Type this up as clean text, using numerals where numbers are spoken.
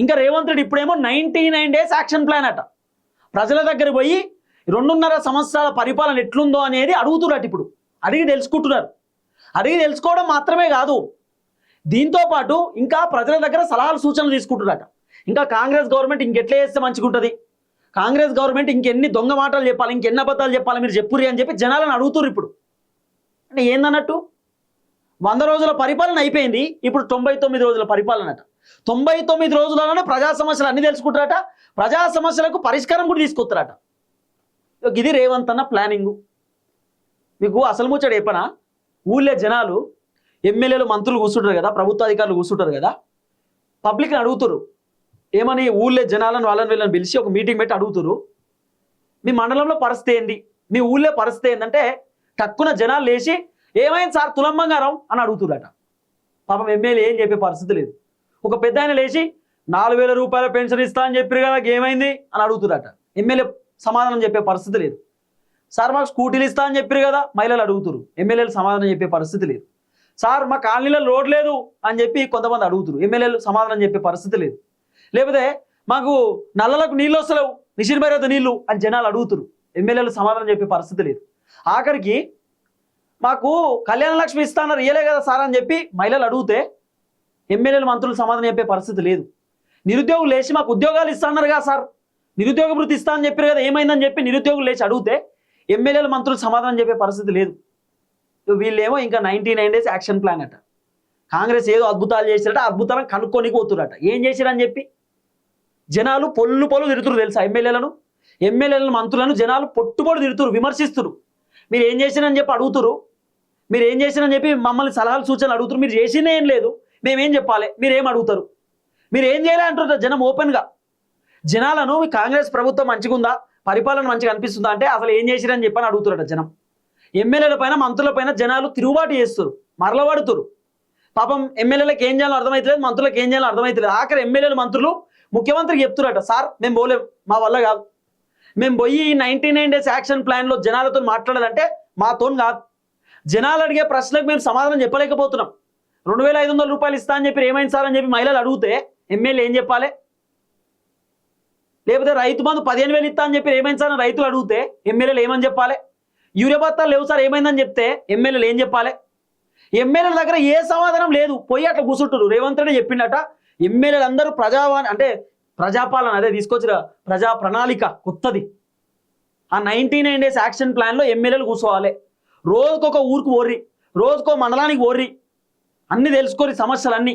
ఇంకా రేవంత్ రెడ్డి ఇప్పుడేమో 99 days action plan అట. ప్రజల దగ్గర పోయి 2.5 సంవత్సరాల పరిపాలన ఎట్లుందో అనేది అడుగుతున్నట్టు ఇప్పుడు అడిగి తెలుసుకుంటున్నారు. అడిగి తెలుసుకోవడం మాత్రమే కాదు, దీంతో పాటు ఇంకా ప్రజల దగ్గర సలహాలు సూచనలు తీసుకుంటున్నారట. ఇంకా కాంగ్రెస్ గవర్నమెంట్ ఇంకెట్లా చేస్తే మంచిగా ఉంటుంది, కాంగ్రెస్ గవర్నమెంట్ ఇంకెన్ని దొంగ మాటలు చెప్పాలి, ఇంకెన్ని అబద్ధాలు చెప్పాలి మీరు చెప్పురి అని చెప్పి జనాలను అడుగుతున్నారు. ఇప్పుడు అంటే ఏందన్నట్టు 100 రోజుల పరిపాలన అయిపోయింది, ఇప్పుడు 99 రోజుల పరిపాలన అట. 99 రోజులలోనే ప్రజా సమస్యలు అన్ని తెలుసుకుంటారట, ప్రజా సమస్యలకు పరిష్కారం కూడా తీసుకొస్తారట. ఇది రేవంత్ అన్న ప్లానింగు. మీకు అసలు ముచ్చట చెప్పనా, ఊళ్ళో జనాలు ఎమ్మెల్యేలు మంత్రులు కూర్చుంటారు కదా, ప్రభుత్వ అధికారులు కూర్చుంటారు కదా, పబ్లిక్ని అడుగుతారు ఏమని, ఊళ్ళో జనాలను వాళ్ళని వీళ్ళని పిలిచి ఒక మీటింగ్ పెట్టి అడుగుతారు, మీ మండలంలో పరిస్థితి ఏంది, మీ ఊళ్ళో పరిస్థితి ఏంటంటే టక్కున జనాలు లేచి ఏమైంది సార్ తులం బంగారం అని అడుగుతురట. పాపం ఎమ్మెల్యే ఏం చెప్పే పరిస్థితి లేదు. ఒక పెద్ద ఆయన లేచి 4,000 రూపాయల పెన్షన్ ఇస్తా అని చెప్పారు కదా ఏమైంది అని అడుగుతురట. ఎమ్మెల్యే సమాధానం చెప్పే పరిస్థితి లేదు. సార్ మాకు స్కూటీలు ఇస్తా అని చెప్పారు కదా మహిళలు అడుగుతురు, ఎమ్మెల్యేలు సమాధానం చెప్పే పరిస్థితి లేదు. సార్ మా కాలనీలో రోడ్ లేదు అని చెప్పి కొంతమంది అడుగుతురు, ఎమ్మెల్యేలు సమాధానం చెప్పే పరిస్థితి లేదు. లేకపోతే మాకు నల్లలకు నీళ్ళు వస్తలేవు, నిషిర్ భైరవ నీళ్ళు అని జనాలు అడుగుతురు, ఎమ్మెల్యేలు సమాధానం చెప్పే పరిస్థితి లేదు. ఆఖరికి మాకు కళ్యాణ లక్ష్మి ఇస్తాన్నారు ఇయ్యలే కదా సార్ అని చెప్పి మహిళలు అడిగితే ఎమ్మెల్యేలు మంత్రులు సమాధానం చెప్పే పరిస్థితి లేదు. నిరుద్యోగులు లేచి మాకు ఉద్యోగాలు ఇస్తాన్నారు కదా సార్, నిరుద్యోగ వృత్తి ఇస్తా అని చెప్పారు కదా ఏమైందని చెప్పి నిరుద్యోగులు లేచి అడిగితే ఎమ్మెల్యేలు మంత్రులు సమాధానం చెప్పే పరిస్థితి లేదు. వీళ్ళేమో ఇంకా 99 డేస్ యాక్షన్ ప్లాన్ అట. కాంగ్రెస్ ఏదో అద్భుతాలు చేశారట, అద్భుతాలను కనుక్కొని పోతురట. ఏం చేశారని చెప్పి జనాలు పొల్లు తిరుగుతురు తెలుసా, ఎమ్మెల్యేలను మంత్రులను జనాలు పొట్టుపొడు తిరుగుతురు, విమర్శిస్తురు. మీరు ఏం చేసినని చెప్పి అడుగుతురు, మీరు ఏం చేసినని చెప్పి మమ్మల్ని సలహాలు సూచనలు అడుగుతారు. మీరు చేసినా ఏం లేదు, మేమేం చెప్పాలి, మీరేం అడుగుతారు, మీరు ఏం చేయాలి అంటారు జనం ఓపెన్గా. జనాలను మీ కాంగ్రెస్ ప్రభుత్వం మంచిగా ఉందా, పరిపాలన మంచిగా అనిపిస్తుందా అంటే అసలు ఏం చేసిరని చెప్పని అడుగుతారట జనం. ఎమ్మెల్యేల పైన మంత్రుల పైన జనాలు తిరుగుబాటు చేస్తారు, మరలబడుతురు. పాపం ఎమ్మెల్యేలకు ఏం చేయాలో అర్థమవుతలేదు, మంత్రులకు ఏం చేయాలో అర్థమవుతలేదు. ఆఖరి ఎమ్మెల్యేలు మంత్రులు ముఖ్యమంత్రికి చెప్తురట, సార్ మేము పోలేం, మా వల్ల కాదు, మేము పోయి 99 డేస్ యాక్షన్ ప్లాన్లో జనాలతో మాట్లాడాలంటే మాతో కాదు, జనాలు అడిగే ప్రశ్నలకు మేము సమాధానం చెప్పలేకపోతున్నాం. 2,500 రూపాయలు ఇస్తా అని చెప్పి ఏమైంది సార్ అని చెప్పి మహిళలు అడిగితే ఎమ్మెల్యే ఏం చెప్పాలి, లేకపోతే రైతు బంధు 15,000 ఇస్తా అని చెప్పి ఏమైంది సార్ అని రైతులు అడిగితే ఎమ్మెల్యేలు ఏమని చెప్పాలి, యూరియా బత్తాలు లేవు సార్ ఏమైందని చెప్తే ఎమ్మెల్యేలు ఏం చెప్పాలి. ఎమ్మెల్యేల దగ్గర ఏ సమాధానం లేదు, పోయి అట్లా కూర్చుంటారు. రేవంత్ రెడ్డి చెప్పిండట ఎమ్మెల్యేలు అందరూ ప్రజాపాలన అదే తీసుకొచ్చిన ప్రజా ప్రణాళిక కొత్తది, ఆ 99 డేస్ యాక్షన్ ప్లాన్లో ఎమ్మెల్యేలు కూర్చోవాలి, రోజుకొక ఊరికి ఓర్రి, రోజుకో మండలానికి ఓర్రి, అన్ని తెలుసుకోరి సమస్యలన్నీ.